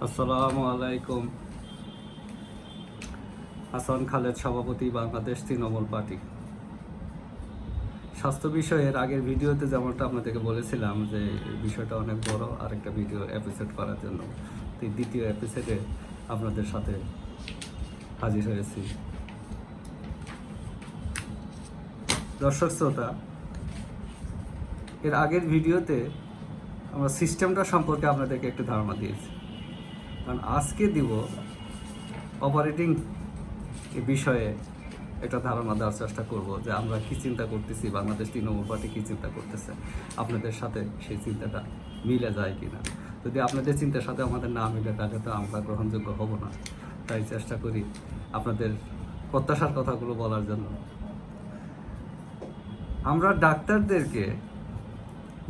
আসসালামু আলাইকুম। হাসান খালেদ, সভাপতি, বাংলাদেশ তৃণমূল পার্টি। স্বাস্থ্য বিষয়ের আগের ভিডিওতে যেমনটা আপনাদেরকে বলেছিলাম যে বিষয়টা অনেক বড়, আরেকটা ভিডিও এপিসোড করার জন্য দ্বিতীয় এপিসোডে আপনাদের সাথে হাজির হয়েছি। দর্শক শ্রোতা, এর আগের ভিডিওতে আমরা সিস্টেমটা সম্পর্কে আপনাদেরকে একটু ধারণা দিয়েছি, কারণ আজকে দিব অপারেটিং বিষয়ে একটা ধারণা দেওয়ার চেষ্টা করব যে আমরা কী চিন্তা করতেছি, বাংলাদেশ তৃণমূল পার্টি কী চিন্তা করতেছে, আপনাদের সাথে সেই চিন্তাটা মিলে যায় কি না। যদি আপনাদের চিন্তার সাথে আমাদের না মিলে তাহলে তো আমরা গ্রহণযোগ্য হব না। তাই চেষ্টা করি আপনাদের প্রত্যাশার কথাগুলো বলার জন্য। আমরা ডাক্তারদেরকে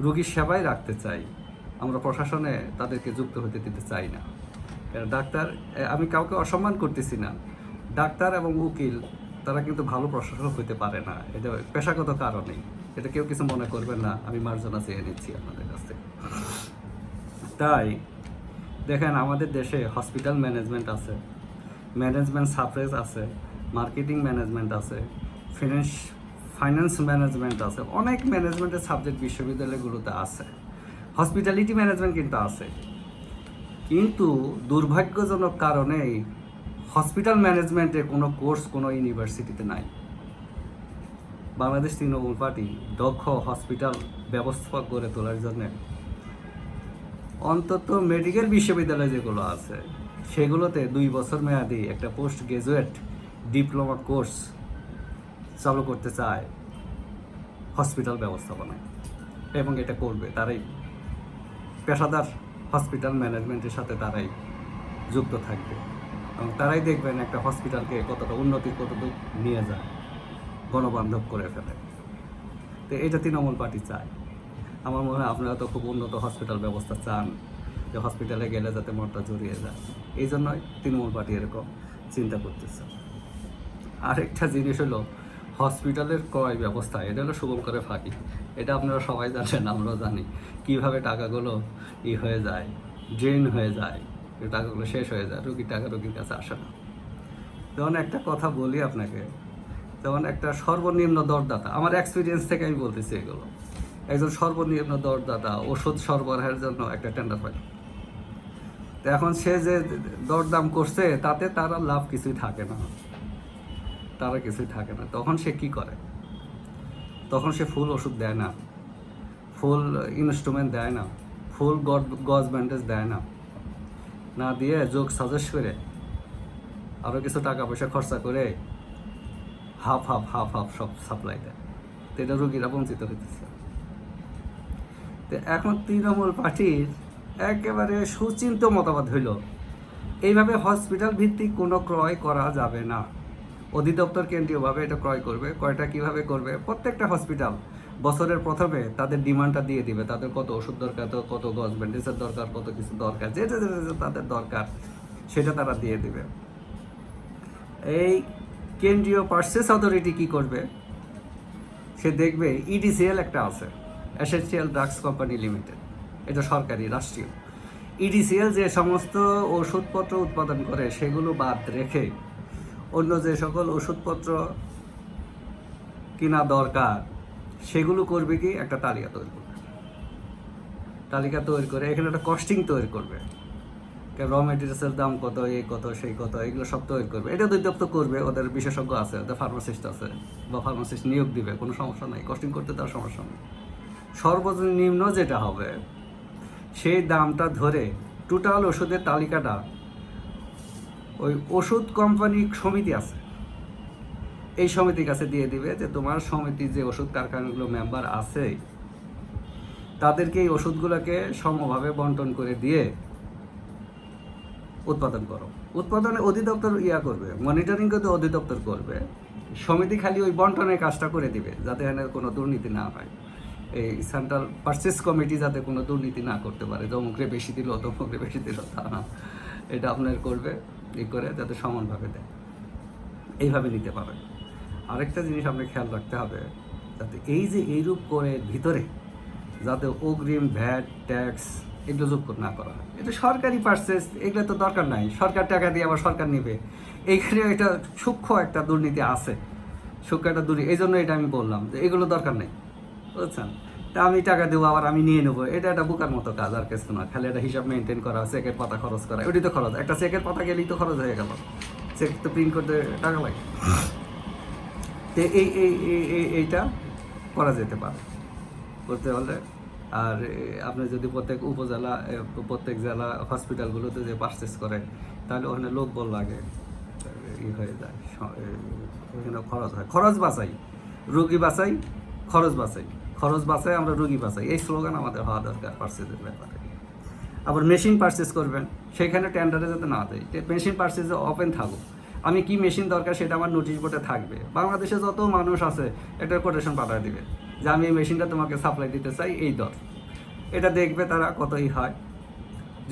রোগীর সেবায় রাখতে চাই, আমরা প্রশাসনে তাদেরকে যুক্ত হতে দিতে চাই না। কারণ ডাক্তার, আমি কাউকে অসম্মান করতেছি না, ডাক্তার এবং উকিল তারা কিন্তু ভালো প্রশাসক হতে পারে না, এটা পেশাগত কারণেই। এটা কেউ কিছু মনে করবেন না, আমি মার্জনা চেয়ে নিচ্ছি আপনাদের কাছ থেকে। তাই দেখেন, আমাদের দেশে হসপিটাল ম্যানেজমেন্ট আছে, ম্যানেজমেন্ট সাপ্রেস আছে, মার্কেটিং ম্যানেজমেন্ট আছে, ফাইন্যান্স ম্যানেজমেন্ট আছে, অনেক ম্যানেজমেন্টের সাবজেক্ট বিশ্ববিদ্যালয়গুলোতে আছে। হসপিটালিটি ম্যানেজমেন্ট কিন্তু আছে, কিন্তু দুর্ভাগ্যজনক কারণেই হসপিটাল ম্যানেজমেন্টের কোনো কোর্স কোনো ইউনিভার্সিটিতে নাই। বাংলাদেশ তৃণমূল পার্টি দক্ষ হসপিটাল ব্যবস্থাপক গড়ে তোলার জন্য অন্তত মেডিকেল বিশ্ববিদ্যালয় যেগুলো আছে সেগুলোতে 2 বছর মেয়াদি একটা পোস্ট গ্রাজুয়েট ডিপ্লোমা কোর্স চালু করতে চায় হসপিটাল ব্যবস্থাপনায়, এবং এটা করবে তারাই, পেশাদার হসপিটাল ম্যানেজমেন্টের সাথে তারাই যুক্ত থাকবে, এবং তারাই দেখবেন একটা হসপিটালকে কতটা উন্নতি কতটুকু নিয়ে যায়, গণবান্ধব করে ফেলে। তো এটা তৃণমূল পার্টি চায়। আমার মনে হয় আপনারা তো খুব উন্নত হসপিটাল ব্যবস্থা চান, যে হসপিটালে গেলে যাতে মনটা জড়িয়ে যায়। এই জন্যই তৃণমূল পার্টি এরকম চিন্তা করতেছে। আরেকটা জিনিস হলো হসপিটালের ক্রয় ব্যবস্থা, এটা হলো শুভঙ্করের ফাঁকি। এটা আপনারা সবাই জানেন, আমরাও জানি কীভাবে টাকাগুলো হয়ে যায়, ড্রেন হয়ে যায়, টাকাগুলো শেষ হয়ে যায়, রুগীর টাকা রুগীর কাছে আসে না। যেমন একটা কথা বলি আপনাকে, যেমন একটা সর্বনিম্ন দরদাতা, আমার এক্সপিরিয়েন্স থেকে আমি বলতেছি এগুলো, একজন সর্বনিম্ন দরদাতা ওষুধ সরবরাহের জন্য একটা টেন্ডার পায়। তো এখন সে যে দরদাম করছে তাতে তারা লাভ কিছুই থাকে না, তখন সে কি করে? তখন সে ফুল ওষুধ দেয় না, ফুল ইনস্ট্রুমেন্ট দেয় না, ফুল গজ ব্যান্ডেজ দেয় না, না দিয়ে যোগ সাজেস্ট করে আরও কিছু টাকা পয়সা খরচা করে হাফ সব সাপ্লাই দেয়। তো এটা রোগীরা বঞ্চিত হইতেছে। তো এখন তৃণমূল পার্টির একেবারে সুচিন্তিত মতামত হইল এইভাবে হসপিটাল ভিত্তিক কোনো ক্রয় করা যাবে না। অধিদপ্তর কেন্দ্রীয়ভাবে এটা ক্রয় করবে, কয়টা কীভাবে করবে, প্রত্যেকটা হসপিটাল বছরের প্রথমে তাদের ডিমান্ডটা দিয়ে দিবে, তাদের কত ওষুধ দরকার, কত গজ ব্যান্ডেজের দরকার, কত কিছু দরকার, যে তাদের দরকার সেটা তারা দিয়ে দিবে। এই কেন্দ্রীয় পারচেস অথরিটি কি করবে, সে দেখবে ইডিসিএল একটা আছে, এসেনশিয়াল ড্রাগস কোম্পানি লিমিটেড, এটা সরকারি রাষ্ট্রীয়। ইডিসিএল যে সমস্ত ওষুধপত্র উৎপাদন করে সেগুলো বাদ রেখে অন্য যে সকল ওষুধপত্র কিনা দরকার সেগুলো করবে কি, একটা তালিকা তৈরি করে এখানে একটা কস্টিং তৈরি করবে, র মেটেরিয়ালসের দাম কত, এই কত সেই কত, এগুলো সব তৈরি করবে। এটা অধিদপ্তর করবে, ওদের বিশেষজ্ঞ আছে, ওদের ফার্মাসিস্ট আছে, বা ফার্মাসিস্ট নিয়োগ দিবে, কোনো সমস্যা নাই, কস্টিং করতে তার সমস্যা নেই। সর্বনিম্ন যেটা হবে সেই দামটা ধরে টোটাল ওষুধের তালিকাটা ওই ওষুধ কোম্পানি সমিতি আছে, এই সমিতির কাছে দিয়ে দিবে, যে তোমার সমিতির যে ওষুধ কারখানাগুলো মেম্বার আছে তাদেরকে এই ওষুধগুলোকে সমভাবে বন্টন করে দিয়ে উৎপাদন করো। উৎপাদনে অধিদপ্তর করবে, মনিটরিং করতে অধিদপ্তর করবে, সমিতি খালি ওই বন্টনের কাজটা করে দিবে, যাতে এখানে কোনো দুর্নীতি না হয়। এই সেন্ট্রাল পারচেস কমিটি যাতে কোনো দুর্নীতি না করতে পারে, যমুকরে বেশি দিল তমুকরে বেশি দিল, তা না, এটা আপনার করবে করে যাতে সমানভাবে দেয়, এইভাবে নিতে পারে। আরেকটা জিনিস আপনাকে খেয়াল রাখতে হবে, যাতে এই যে এইরূপ করে ভিতরে যাতে অগ্রিম ভ্যাট ট্যাক্স এগুলো যোগ না করা হয়। এটা সরকারি পার্সেস, এগুলো তো দরকার নাই, সরকার টাকা দিয়ে আবার সরকার নেবে, এইখানে এটা সূক্ষ্ম একটা দুর্নীতি আছে, সূক্ষ্ম একটা দুর্নীতি। এই জন্য এটা আমি বললাম যে এগুলো দরকার নেই, বুঝছেন। তা আমি টাকা দেবো আবার আমি নিয়ে নেবো, এটা একটা বোকার মতো কাজ, আর কিছু না। খালি একটা হিসাব মেনটেন করা, চেকের পাতা খরচ করা, ওটি তো খরচ, একটা চেকের পাতা গেলেই তো খরচ হয়ে গেল, চেক তো প্রিন্ট করতে টাকা লাগে। তো এইটা করা যেতে পারে করতে হলে। আর আপনি যদি প্রত্যেক উপজেলা প্রত্যেক জেলা হসপিটালগুলোতে যে পারচেস করে, তাহলে ওখানে লোকবল লাগে, হয়ে যায়, ওখানে খরচ হয়। খরচ বাঁচাই, রুগী বাঁচাই, খরচ বাঁচাই, খরচ বাঁচাই, আমরা রুগী বাঁচাই, এই স্লোগান আমাদের হওয়া দরকার পারচেজের ব্যাপারে। আবার মেশিন পারচেস করবেন, সেখানে টেন্ডারে যাতে না দেয়, মেশিন পারচেজে ওপেন থাকুক। আমি কি মেশিন দরকার সেটা আমার নোটিশ বোর্ডে থাকবে। বাংলাদেশে যত মানুষ আছে একটা কোটেশন পাঠিয়ে দিবে যে আমি এই মেশিনটা তোমাকে সাপ্লাই দিতে চাই, এই দর। এটা দেখবে তারা কতই হয়,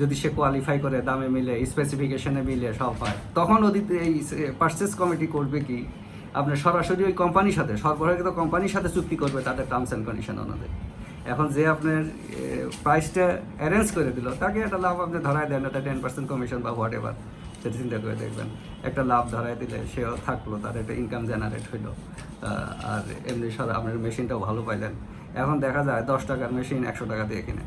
যদি সে কোয়ালিফাই করে, দামে মিলে, স্পেসিফিকেশনে মিলে, সব হয়, তখন ওদিক এই পারচেস কমিটি করবে কি, আপনার সরাসরি ওই কোম্পানির সাথে, সরবরাহকৃত কোম্পানির সাথে চুক্তি করবে তাদের টার্মস অ্যান্ড কন্ডিশন অনুযায়ী। এখন যে আপনার প্রাইসটা অ্যারেঞ্জ করে দিল, তাকে একটা লাভ আপনি ধরায় দেন, একটা 10% কমিশন বা হোয়াট এভার, সেটা চিন্তা করে দেখবেন। একটা লাভ ধরায় দিলে সেও থাকলো, তার একটা ইনকাম জেনারেট হইলো, আর এমনি আপনার মেশিনটাও ভালো পাইলেন। এখন দেখা যায় 10 টাকার মেশিন 100 টাকা দিয়ে কিনে,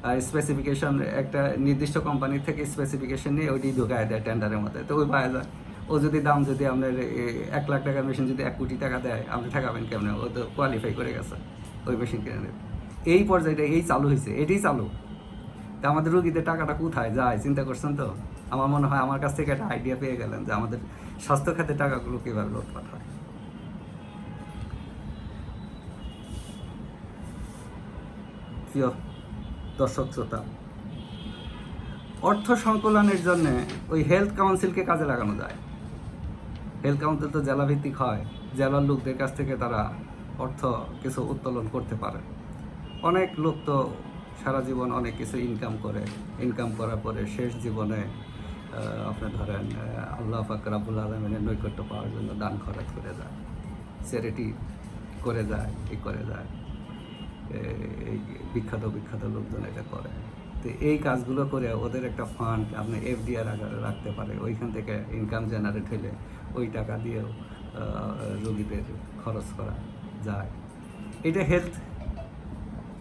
আর স্পেসিফিকেশন একটা নির্দিষ্ট কোম্পানি থেকে স্পেসিফিকেশন নিয়ে ওইটি ঢুকায় দেয় টেন্ডারের মধ্যে, তো ওই পাওয়া যায়। ও যদি দাম যদি আপনার 1 লাখ টাকার মেশিন যদি 1 কোটি টাকা দেয়, আপনি ঠেকাবেন কেমন? ও তো কোয়ালিফাই করে গেছে ওই মেশিন কিনে নেবে। এই পর্যায়েটা এই চালু হয়েছে, এটাই চালু। তা আমাদের রুগীদের টাকাটা কোথায় যায় চিন্তা করছেন তো? আমার মনে হয় আমার কাছ থেকে একটা আইডিয়া পেয়ে গেলেন যে আমাদের স্বাস্থ্য খাতের টাকাগুলো কীভাবে লোটপাট হয়। প্রিয় দর্শক শ্রোতা, অর্থ সংকলনের জন্য ওই হেলথ কাউন্সিলকে কাজে লাগানো যায়। হেলথ কাউন্সিল তো জেলাভিত্তিক হয়, জেলার লোকদের কাছ থেকে তারা অর্থ কিছু উত্তোলন করতে পারে। অনেক লোক তো সারা জীবন অনেক কিছু ইনকাম করে, ইনকাম করার পরে শেষ জীবনে আপনি ধরেন আল্লাহ পাক রাব্বুল আলামিনের নৈকট্য পাওয়ার জন্য দান খরচ করে যায়, চ্যারিটি করে যায়, করে যায়। এই বিখ্যাত বিখ্যাত লোকজন এটা করে। তো এই কাজগুলো করে ওদের একটা ফান্ড আপনি এফডিআর আকারে রাখতে পারে, ওইখান থেকে ইনকাম জেনারেট হলে ওই টাকা দিয়েও রোগীদের খরচ করা যায়। এটা হেলথ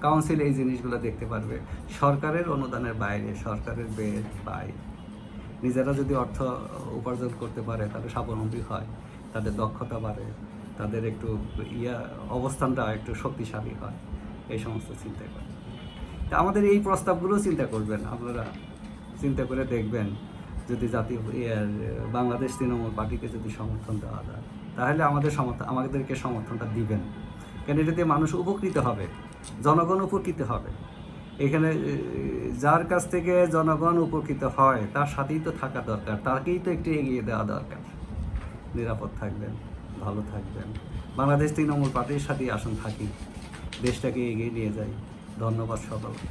কাউন্সিল এই জিনিসগুলো দেখতে পারবে। সরকারের অনুদানের বাইরে, সরকারের ব্যয়ের বাইরে নিজেরা যদি অর্থ উপার্জন করতে পারে, তাহলে স্বাবলম্বী হয়, তাদের দক্ষতা বাড়ে, তাদের একটু অবস্থানটা একটু শক্তিশালী হয়, এই সমস্ত চিন্তা করে। তা আমাদের এই প্রস্তাবগুলো চিন্তা করবেন আপনারা, চিন্তা করে দেখবেন যদি জাতীয় বাংলাদেশ তৃণমূল পার্টিকে যদি সমর্থন দেওয়া যায়, তাহলে আমাদেরকে সমর্থনটা দিবেন। কেন এটাতে মানুষ উপকৃত হবে, জনগণ উপকৃত হবে। এখানে যার কাছ থেকে জনগণ উপকৃত হয় তার সাথেই তো থাকা দরকার, তাকেই তো একটু এগিয়ে দেওয়া দরকার। নিরাপদ থাকবেন, ভালো থাকবেন। বাংলাদেশ তৃণমূল পার্টির সাথেই আসুন থাকি, দেশটাকে এগিয়ে নিয়ে যাই। ধন্যবাদ সকলকে।